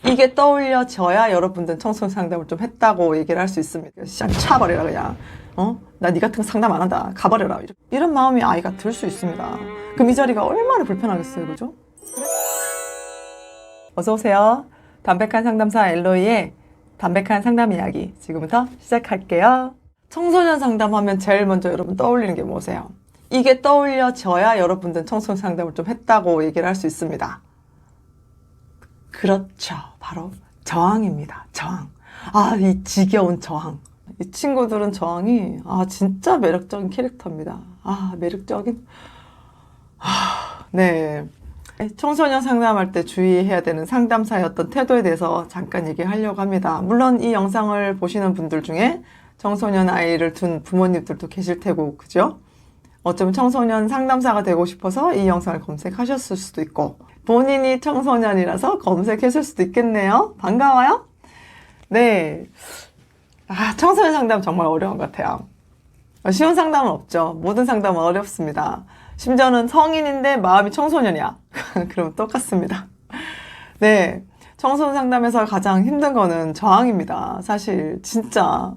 이게 떠올려져야 여러분들은 청소년 상담을 좀 했다고 얘기를 할 수 있습니다. 그냥 차버려라 그냥. 나 니 같은 거 상담 안 한다. 가버려라. 이런 마음이 아이가 들 수 있습니다. 그럼 이 자리가 얼마나 불편하겠어요. 그죠? 어서 오세요. 담백한 상담사 엘로이의 담백한 상담 이야기 지금부터 시작할게요. 청소년 상담하면 제일 먼저 여러분 떠올리는 게 뭐세요? 이게 떠올려져야 여러분들은 청소년 상담을 좀 했다고 얘기를 할 수 있습니다. 그렇죠. 바로 저항입니다. 저항. 이 지겨운 저항. 이 친구들은 저항이 진짜 매력적인 캐릭터입니다. 매력적인. 네. 청소년 상담할 때 주의해야 되는 상담사의 어떤 태도에 대해서 잠깐 얘기하려고 합니다. 물론 이 영상을 보시는 분들 중에 청소년 아이를 둔 부모님들도 계실 테고, 그죠? 어쩌면 청소년 상담사가 되고 싶어서 이 영상을 검색하셨을 수도 있고, 본인이 청소년이라서 검색했을 수도 있겠네요. 반가워요? 네. 청소년 상담 정말 어려운 것 같아요. 쉬운 상담은 없죠. 모든 상담은 어렵습니다. 심지어는 성인인데 마음이 청소년이야. 그럼 똑같습니다. 네. 청소년 상담에서 가장 힘든 거는 저항입니다. 사실 진짜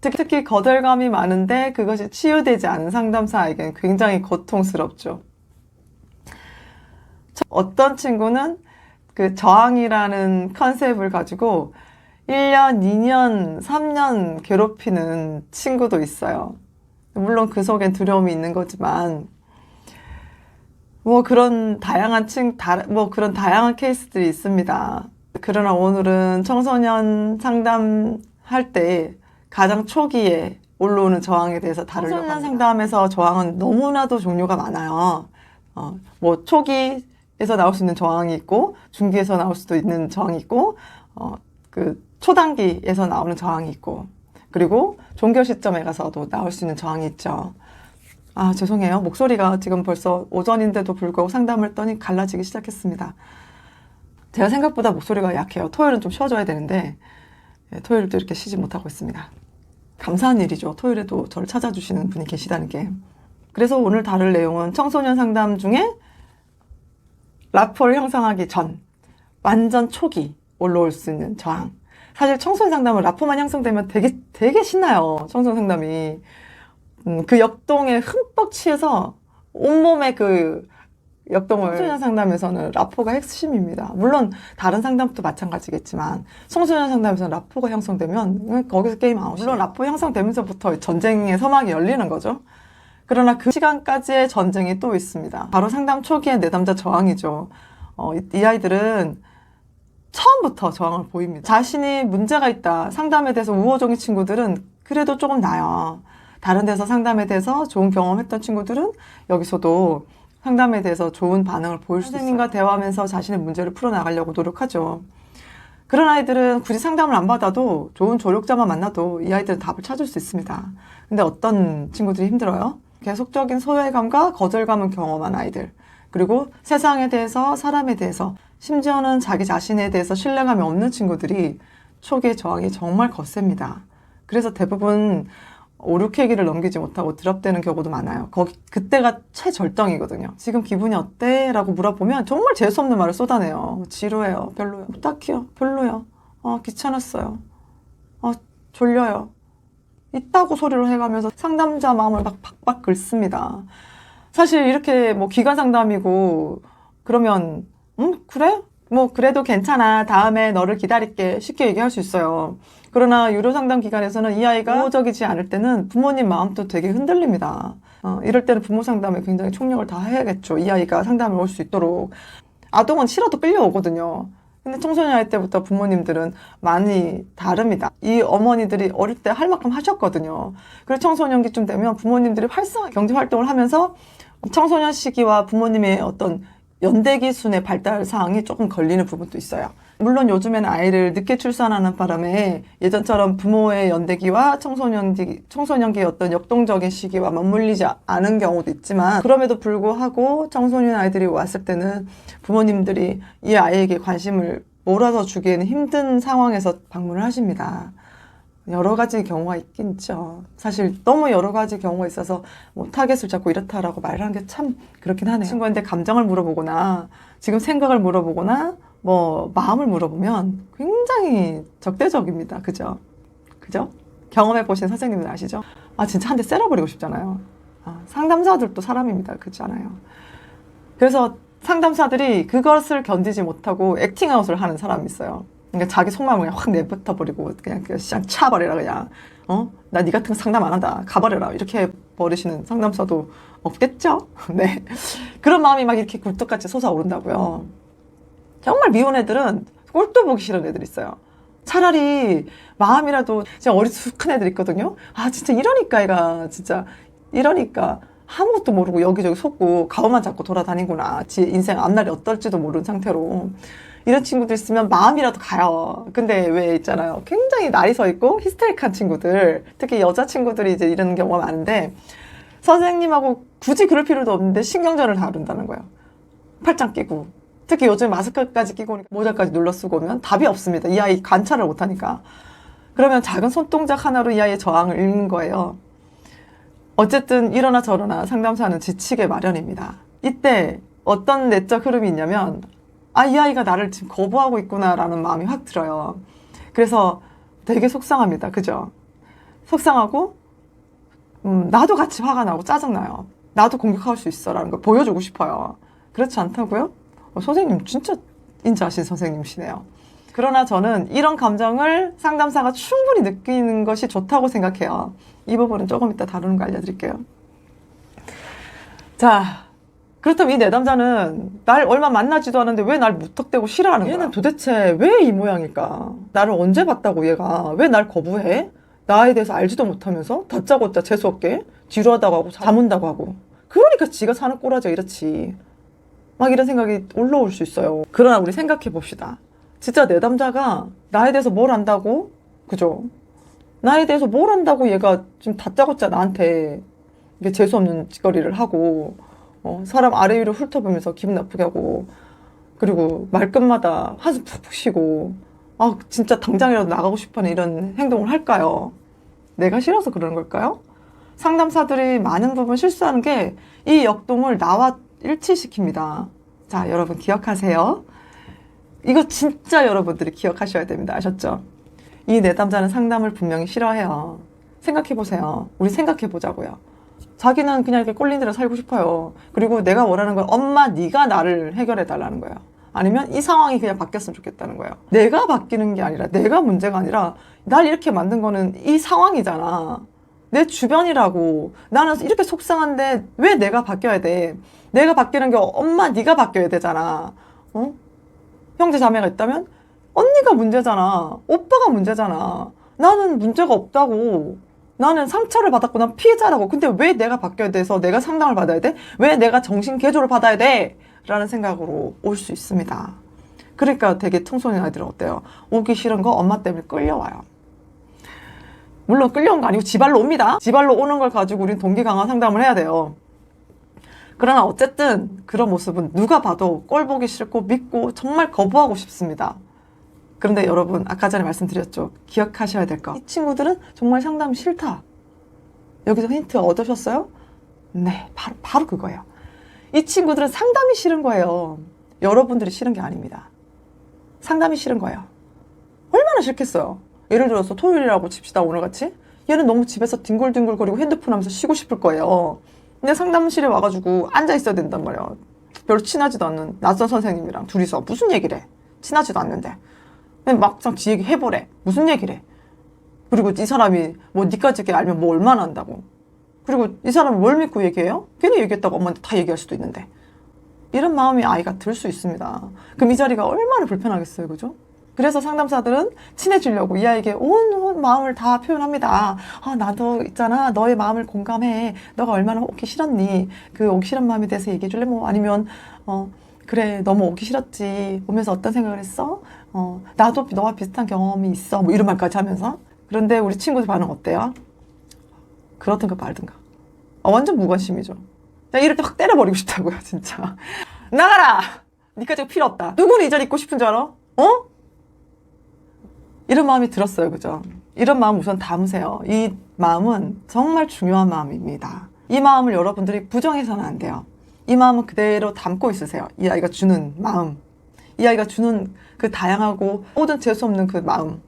특히 거절감이 많은데 그것이 치유되지 않은 상담사에겐 굉장히 고통스럽죠. 어떤 친구는 그 저항이라는 컨셉을 가지고 1년, 2년, 3년 괴롭히는 친구도 있어요. 물론 그 속엔 두려움이 있는 거지만 그런 다양한 그런 다양한 케이스들이 있습니다. 그러나 오늘은 청소년 상담할 때 가장 초기에 올라오는 저항에 대해서 다루려고 합니다. 청소년 상담에서 저항은 너무나도 종류가 많아요. 초기에서 나올 수 있는 저항이 있고, 중기에서 나올 수도 있는 저항이 있고, 초단기에서 나오는 저항이 있고, 그리고 종결 시점에 가서도 나올 수 있는 저항이 있죠. 죄송해요. 목소리가 지금 벌써 오전인데도 불구하고 상담을 했더니 갈라지기 시작했습니다. 제가 생각보다 목소리가 약해요. 토요일은 좀 쉬어줘야 되는데 토요일도 이렇게 쉬지 못하고 있습니다. 감사한 일이죠. 토요일에도 저를 찾아주시는 분이 계시다는 게. 그래서 오늘 다룰 내용은 청소년 상담 중에 라포를 형성하기 전 완전 초기 올라올 수 있는 저항. 사실 청소년 상담은 라포만 형성되면 되게 신나요. 청소년 상담이. 그 역동에 흠뻑 취해서 온몸에 그 역동을. 청소년 상담에서는 라포가 핵심입니다. 물론 다른 상담도 마찬가지겠지만 청소년 상담에서는 라포가 형성되면 거기서 게임 아웃이에요. 물론 라포 형성되면서부터 전쟁의 서막이 열리는 거죠. 그러나 그 시간까지의 전쟁이 또 있습니다. 바로 상담 초기의 내담자 저항이죠. 이 아이들은 처음부터 저항을 보입니다. 자신이 문제가 있다, 상담에 대해서 우호적인 친구들은 그래도 조금 나아요. 다른 데서 상담에 대해서 좋은 경험했던 친구들은 여기서도 상담에 대해서 좋은 반응을 보일 수 있어요. 선생님과 대화하면서 자신의 문제를 풀어나가려고 노력하죠. 그런 아이들은 굳이 상담을 안 받아도 좋은 조력자만 만나도 이 아이들은 답을 찾을 수 있습니다. 근데 어떤 친구들이 힘들어요? 계속적인 소외감과 거절감을 경험한 아이들, 그리고 세상에 대해서, 사람에 대해서, 심지어는 자기 자신에 대해서 신뢰감이 없는 친구들이 초기의 저항이 정말 거셉니다. 그래서 대부분 5, 6회기를 넘기지 못하고 드랍되는 경우도 많아요. 그때가 최절정이거든요. 지금 기분이 어때? 라고 물어보면 정말 재수없는 말을 쏟아내요. 지루해요. 별로요. 딱히요. 별로요. 귀찮았어요. 졸려요. 있다고 소리를 해가면서 상담자 마음을 막 박박 긁습니다. 사실 이렇게 기간 상담이고 그러면 그래? 그래도 괜찮아. 다음에 너를 기다릴게. 쉽게 얘기할 수 있어요. 그러나 유료 상담 기관에서는 이 아이가 우호적이지 않을 때는 부모님 마음도 되게 흔들립니다. 이럴 때는 부모 상담에 굉장히 총력을 다해야겠죠. 이 아이가 상담을 올 수 있도록. 아동은 싫어도 끌려오거든요. 근데 청소년 아이 때부터 부모님들은 많이 다릅니다. 이 어머니들이 어릴 때 할 만큼 하셨거든요. 그리고 청소년기쯤 되면 부모님들이 활성화 경제활동을 하면서 청소년 시기와 부모님의 어떤 연대기 순의 발달 사항이 조금 걸리는 부분도 있어요. 물론 요즘에는 아이를 늦게 출산하는 바람에 예전처럼 부모의 연대기와 청소년기의 어떤 역동적인 시기와 맞물리지 않은 경우도 있지만, 그럼에도 불구하고 청소년 아이들이 왔을 때는 부모님들이 이 아이에게 관심을 몰아서 주기에는 힘든 상황에서 방문을 하십니다. 여러 가지 경우가 있긴 있죠. 사실 너무 여러 가지 경우가 있어서 타겟을 잡고 이렇다라고 말을 하는 게 참 그렇긴 하네요. 친구한테 감정을 물어보거나 지금 생각을 물어보거나 뭐 마음을 물어보면 굉장히 적대적입니다. 그죠? 그죠? 경험해 보신 선생님들 아시죠? 아 진짜 한 대 때려버리고 싶잖아요. 상담사들도 사람입니다. 그렇잖아요. 그래서 상담사들이 그것을 견디지 못하고 액팅아웃을 하는 사람이 있어요. 그러니까 자기 속마음을 그냥 확 내뱉어 버리고 그냥 차버려라 그냥. 나 니 같은 거 상담 안 한다. 가버려라. 이렇게 버리시는 상담사도 없겠죠? 네. 그런 마음이 막 이렇게 굴뚝같이 솟아오른다고요. 정말 미운 애들은 꼴도 보기 싫은 애들 있어요. 차라리 마음이라도 진짜 어리숙한 애들 있거든요. 아 진짜 이러니까 애가 진짜 이러니까 아무것도 모르고 여기저기 속고 가오만 잡고 돌아다니구나. 지 인생 앞날이 어떨지도 모르는 상태로. 이런 친구들 있으면 마음이라도 가요. 근데 왜 있잖아요. 굉장히 날이 서 있고 히스테릭한 친구들, 특히 여자 친구들이 이제 이런 경우가 많은데 선생님하고 굳이 그럴 필요도 없는데 신경전을 다룬다는 거예요. 팔짱 끼고. 특히 요즘 마스크까지 끼고 모자까지 눌러 쓰고 오면 답이 없습니다. 이 아이 관찰을 못하니까. 그러면 작은 손동작 하나로 이 아이의 저항을 읽는 거예요. 어쨌든 이러나 저러나 상담사는 지치게 마련입니다. 이때 어떤 내적 흐름이 있냐면 이 아이가 나를 지금 거부하고 있구나라는 마음이 확 들어요. 그래서 되게 속상합니다. 그죠? 속상하고 나도 같이 화가 나고 짜증나요. 나도 공격할 수 있어라는 걸 보여주고 싶어요. 그렇지 않다고요? 선생님 진짜 인자하신 선생님이시네요. 그러나 저는 이런 감정을 상담사가 충분히 느끼는 것이 좋다고 생각해요. 이 부분은 조금 이따 다루는 거 알려드릴게요. 자, 그렇다면 이 내담자는 날 얼마 만나지도 않았는데 왜 날 무턱대고 싫어하는 거야? 얘는 도대체 왜 이 모양일까? 나를 언제 봤다고 얘가 왜 날 거부해? 나에 대해서 알지도 못하면서 다짜고짜 재수없게 지루하다고 하고 잠온다고 하고. 그러니까 지가 사는 꼬라져 이렇지. 막 이런 생각이 올라올 수 있어요. 그러나 우리 생각해 봅시다. 진짜 내담자가 나에 대해서 뭘 안다고? 그죠? 나에 대해서 뭘 안다고 얘가 지금 다짜고짜 나한테 이게 재수없는 짓거리를 하고 사람 아래 위로 훑어보면서 기분 나쁘게 하고 그리고 말끝마다 한숨 푹푹 쉬고 진짜 당장이라도 나가고 싶어하는 이런 행동을 할까요? 내가 싫어서 그러는 걸까요? 상담사들이 많은 부분 실수하는 게 이 역동을 나와 일치시킵니다. 자, 여러분 기억하세요. 이거 진짜 여러분들이 기억하셔야 됩니다. 아셨죠? 이 내담자는 상담을 분명히 싫어해요. 생각해보세요. 우리 생각해보자고요. 자기는 그냥 이렇게 꼴린 대로 살고 싶어요. 그리고 내가 원하는 건 엄마 네가 나를 해결해달라는 거예요. 아니면 이 상황이 그냥 바뀌었으면 좋겠다는 거예요. 내가 바뀌는 게 아니라 내가 문제가 아니라 날 이렇게 만든 거는 이 상황이잖아. 내 주변이라고. 나는 이렇게 속상한데 왜 내가 바뀌어야 돼? 내가 바뀌는 게 엄마 네가 바뀌어야 되잖아. 형제 자매가 있다면 언니가 문제잖아. 오빠가 문제잖아. 나는 문제가 없다고. 나는 상처를 받았고 난 피해자라고. 근데 왜 내가 바뀌어야 돼서 내가 상담을 받아야 돼? 왜 내가 정신 개조를 받아야 돼? 라는 생각으로 올 수 있습니다. 그러니까 되게 청소년 아이들은 어때요? 오기 싫은 거 엄마 때문에 끌려와요. 물론 끌려온 거 아니고 지발로 옵니다. 지발로 오는 걸 가지고 우린 동기 강화 상담을 해야 돼요. 그러나 어쨌든 그런 모습은 누가 봐도 꼴 보기 싫고 믿고 정말 거부하고 싶습니다. 그런데 여러분 아까 전에 말씀드렸죠. 기억하셔야 될 거. 이 친구들은 정말 상담이 싫다. 여기서 힌트 얻으셨어요? 네, 바로 그거예요. 이 친구들은 상담이 싫은 거예요. 여러분들이 싫은 게 아닙니다. 상담이 싫은 거예요. 얼마나 싫겠어요. 예를 들어서 토요일이라고 칩시다. 오늘같이. 얘는 너무 집에서 뒹굴뒹굴거리고 핸드폰 하면서 쉬고 싶을 거예요. 근데 상담실에 와가지고 앉아 있어야 된단 말이에요. 별로 친하지도 않는 낯선 선생님이랑 둘이서 무슨 얘기를 해. 친하지도 않는데. 막상 지 얘기 해보래. 무슨 얘기를 해. 그리고 이 사람이 뭐 니까지 알면 뭐 얼마나 한다고. 그리고 이 사람이 뭘 믿고 얘기해요? 괜히 얘기했다고 엄마한테 다 얘기할 수도 있는데. 이런 마음이 아이가 들 수 있습니다. 그럼 이 자리가 얼마나 불편하겠어요. 그죠? 그래서 상담사들은 친해지려고 이 아이에게 온 마음을 다 표현합니다. 나도 있잖아. 너의 마음을 공감해. 너가 얼마나 오기 싫었니? 그 오기 싫은 마음에 대해서 얘기해 줄래? 뭐 아니면 그래 너무 오기 싫었지. 오면서 어떤 생각을 했어? 나도 너와 비슷한 경험이 있어. 뭐 이런 말까지 하면서. 그런데 우리 친구들 반응 어때요? 그러든가 말든가. 완전 무관심이죠. 이럴 때 확 때려버리고 싶다고요. 진짜. 나가라! 니까지 필요 없다. 누구는 이 자리 있고 싶은 줄 알아? 이런 마음이 들었어요. 그죠? 이런 마음 우선 담으세요. 이 마음은 정말 중요한 마음입니다. 이 마음을 여러분들이 부정해서는 안 돼요. 이 마음은 그대로 담고 있으세요. 이 아이가 주는 마음. 이 아이가 주는 그 다양하고 모든 재수 없는 그 마음.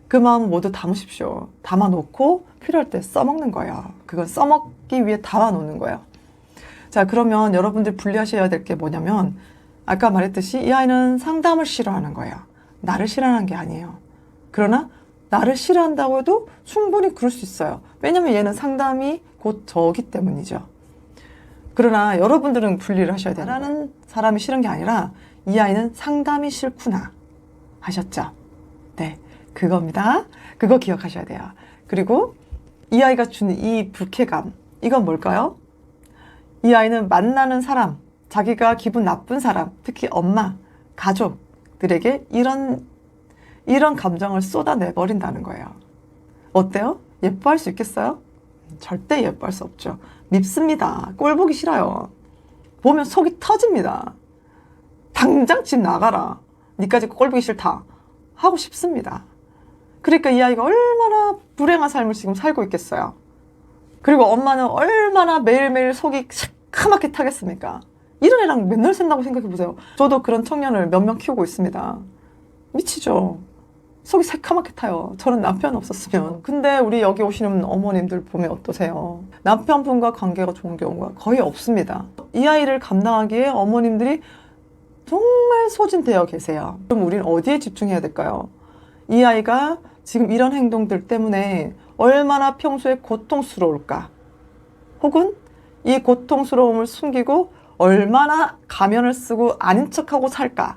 그 마음을 모두 담으십시오. 담아놓고 필요할 때 써먹는 거예요. 그건 써먹기 위해 담아놓는 거예요. 자, 그러면 여러분들 분리하셔야 될 게 뭐냐면 아까 말했듯이 이 아이는 상담을 싫어하는 거예요. 나를 싫어하는 게 아니에요. 그러나 나를 싫어한다고 해도 충분히 그럴 수 있어요. 왜냐면 얘는 상담이 곧 저기 때문이죠. 그러나 여러분들은 분리를 하셔야 돼요. 나라는 사람이 싫은 게 아니라 이 아이는 상담이 싫구나 하셨죠? 네, 그겁니다. 그거 기억하셔야 돼요. 그리고 이 아이가 주는 이 불쾌감, 이건 뭘까요? 이 아이는 만나는 사람, 자기가 기분 나쁜 사람, 특히 엄마, 가족들에게 이런 감정을 쏟아내버린다는 거예요. 어때요? 예뻐할 수 있겠어요? 절대 예뻐할 수 없죠. 밉습니다. 꼴 보기 싫어요. 보면 속이 터집니다. 당장 집 나가라. 니까지 꼴 보기 싫다. 하고 싶습니다. 그러니까 이 아이가 얼마나 불행한 삶을 지금 살고 있겠어요. 그리고 엄마는 얼마나 매일매일 속이 시커멓게 타겠습니까? 이런 애랑 맨날 산다고 생각해보세요. 저도 그런 청년을 몇 명 키우고 있습니다. 미치죠. 속이 새카맣게 타요. 저는 남편 없었으면. 근데 우리 여기 오시는 어머님들 보면 어떠세요? 남편분과 관계가 좋은 경우가 거의 없습니다. 이 아이를 감당하기에 어머님들이 정말 소진되어 계세요. 그럼 우리는 어디에 집중해야 될까요? 이 아이가 지금 이런 행동들 때문에 얼마나 평소에 고통스러울까? 혹은 이 고통스러움을 숨기고 얼마나 가면을 쓰고 아닌 척하고 살까?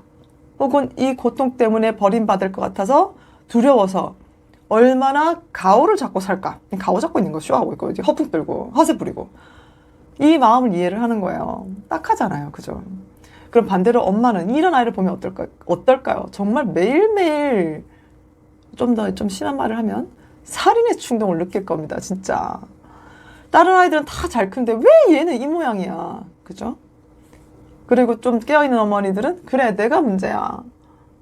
혹은 이 고통 때문에 버림받을 것 같아서 두려워서 얼마나 가오를 잡고 살까? 가오 잡고 있는 거 쇼하고 있고 이제 허풍 떨고 허세 부리고 이 마음을 이해를 하는 거예요. 딱하잖아요. 그죠? 그럼 반대로 엄마는 이런 아이를 보면 어떨까요? 정말 매일매일 좀 심한 말을 하면 살인의 충동을 느낄 겁니다. 진짜. 다른 아이들은 다 잘 큰데 왜 얘는 이 모양이야? 그죠? 그리고 좀 깨어있는 어머니들은 그래 내가 문제야.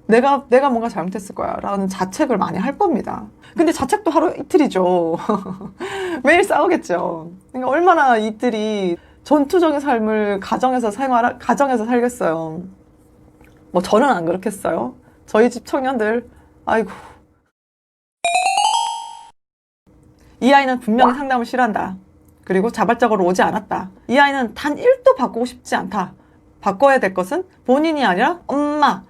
내가 뭔가 잘못했을 거야 라는 자책을 많이 할 겁니다. 근데 자책도 하루 이틀이죠. 매일 싸우겠죠. 그러니까 얼마나 이들이 전투적인 삶을 가정에서 살겠어요. 뭐 저는 안 그렇겠어요. 저희 집 청년들 아이고 이 아이는 분명히 상담을 싫어한다. 그리고 자발적으로 오지 않았다. 이 아이는 단 1도 바꾸고 싶지 않다. 바꿔야 될 것은 본인이 아니라 엄마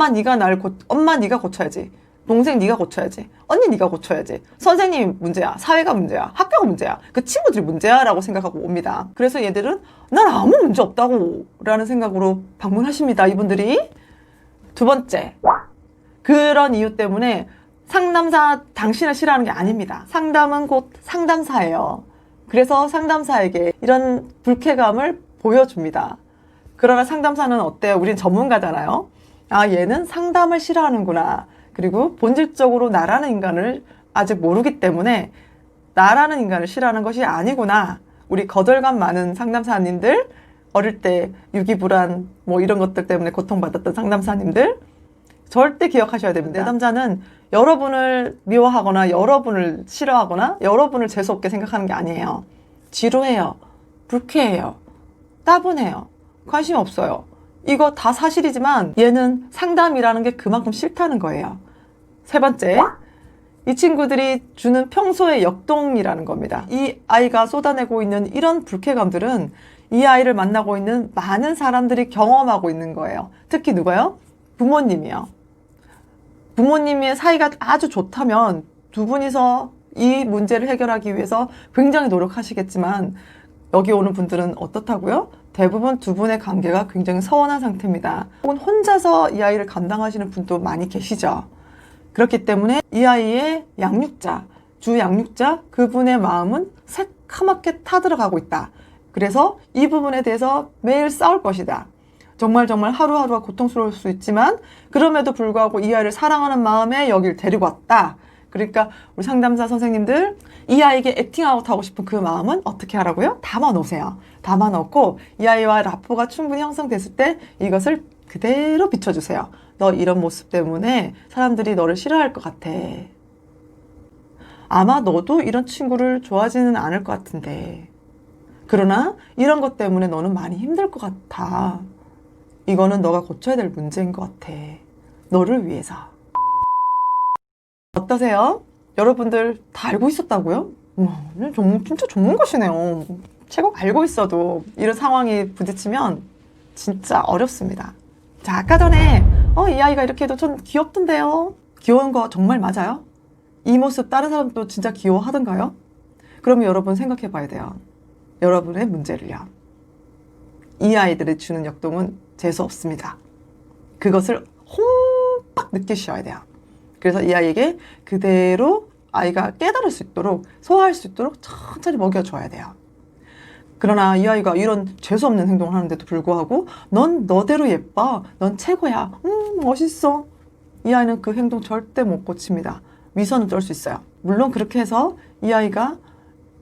네가 고쳐야지. 동생 네가 고쳐야지. 언니 네가 고쳐야지. 선생님이 문제야. 사회가 문제야. 학교가 문제야. 그 친구들이 문제야 라고 생각하고 옵니다. 그래서 얘들은 난 아무 문제 없다고 라는 생각으로 방문하십니다. 이분들이. 두 번째, 그런 이유 때문에 상담사 당신을 싫어하는 게 아닙니다. 상담은 곧 상담사예요. 그래서 상담사에게 이런 불쾌감을 보여줍니다. 그러나 상담사는 어때요? 우린 전문가잖아요. 아, 얘는 상담을 싫어하는구나. 그리고 본질적으로 나라는 인간을 아직 모르기 때문에 나라는 인간을 싫어하는 것이 아니구나. 우리 거절감 많은 상담사님들, 어릴 때 유기불안 뭐 이런 것들 때문에 고통받았던 상담사님들 절대 기억하셔야 됩니다. 내담자는 여러분을 미워하거나 여러분을 싫어하거나 여러분을 재수없게 생각하는 게 아니에요. 지루해요. 불쾌해요. 따분해요. 관심 없어요. 이거 다 사실이지만 얘는 상담이라는 게 그만큼 싫다는 거예요. 세 번째, 이 친구들이 주는 평소의 역동이라는 겁니다. 이 아이가 쏟아내고 있는 이런 불쾌감들은 이 아이를 만나고 있는 많은 사람들이 경험하고 있는 거예요. 특히 누가요? 부모님이요. 부모님의 사이가 아주 좋다면 두 분이서 이 문제를 해결하기 위해서 굉장히 노력하시겠지만 여기 오는 분들은 어떻다고요? 대부분 두 분의 관계가 굉장히 서운한 상태입니다. 혹은 혼자서 이 아이를 감당하시는 분도 많이 계시죠. 그렇기 때문에 이 아이의 양육자, 주 양육자, 그분의 마음은 새카맣게 타들어가고 있다. 그래서 이 부분에 대해서 매일 싸울 것이다. 정말 하루하루가 고통스러울 수 있지만 그럼에도 불구하고 이 아이를 사랑하는 마음에 여길 데리고 왔다. 그러니까 우리 상담사 선생님들 이 아이에게 액팅아웃 하고 싶은 그 마음은 어떻게 하라고요? 담아놓으세요. 담아놓고 이 아이와 라포가 충분히 형성됐을 때 이것을 그대로 비춰주세요. 너 이런 모습 때문에 사람들이 너를 싫어할 것 같아. 아마 너도 이런 친구를 좋아하지는 않을 것 같은데. 그러나 이런 것 때문에 너는 많이 힘들 것 같아. 이거는 너가 고쳐야 될 문제인 것 같아. 너를 위해서. 어떠세요? 여러분들 다 알고 있었다고요? 진짜 전문가시네요. 제가 알고 있어도 이런 상황이 부딪히면 진짜 어렵습니다. 자, 아까 전에 이 아이가 이렇게 해도 전 귀엽던데요. 귀여운 거 정말 맞아요? 이 모습 다른 사람도 진짜 귀여워하던가요? 그러면 여러분 생각해 봐야 돼요. 여러분의 문제를요. 이 아이들이 주는 역동은 재수 없습니다. 그것을 홈빡 느끼셔야 돼요. 그래서 이 아이에게 그대로 아이가 깨달을 수 있도록, 소화할 수 있도록 천천히 먹여줘야 돼요. 그러나 이 아이가 이런 재수없는 행동을 하는데도 불구하고 넌 너대로 예뻐, 넌 최고야, 멋있어. 이 아이는 그 행동 절대 못 고칩니다. 위선을 떨 수 있어요. 물론 그렇게 해서 이 아이가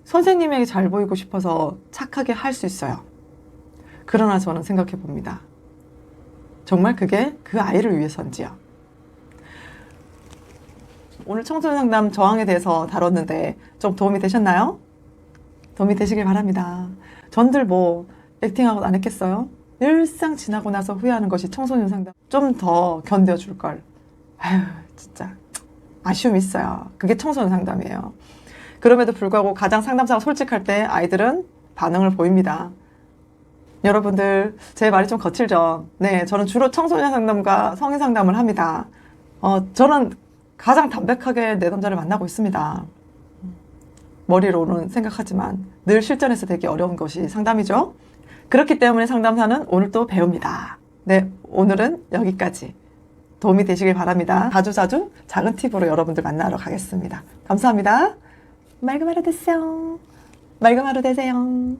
선생님에게 잘 보이고 싶어서 착하게 할 수 있어요. 그러나 저는 생각해 봅니다. 정말 그게 그 아이를 위해서인지요. 오늘 청소년 상담 저항에 대해서 다뤘는데 좀 도움이 되셨나요? 도움이 되시길 바랍니다. 전들 뭐 액팅하고 안 했겠어요? 일상 지나고 나서 후회하는 것이 청소년 상담. 좀 더 견뎌줄 걸. 아휴, 진짜 아쉬움이 있어요. 그게 청소년 상담이에요. 그럼에도 불구하고 가장 상담사가 솔직할 때 아이들은 반응을 보입니다. 여러분들 제 말이 좀 거칠죠? 네, 저는 주로 청소년 상담과 성인 상담을 합니다. 저는 가장 담백하게 내 남자를 만나고 있습니다. 머리로는 생각하지만 늘 실전에서 되게 어려운 것이 상담이죠. 그렇기 때문에 상담사는 오늘 또 배웁니다. 네, 오늘은 여기까지. 도움이 되시길 바랍니다. 자주자주 작은 팁으로 여러분들 만나러 가겠습니다. 감사합니다. 맑은 하루 되세요. 맑은 하루 되세요.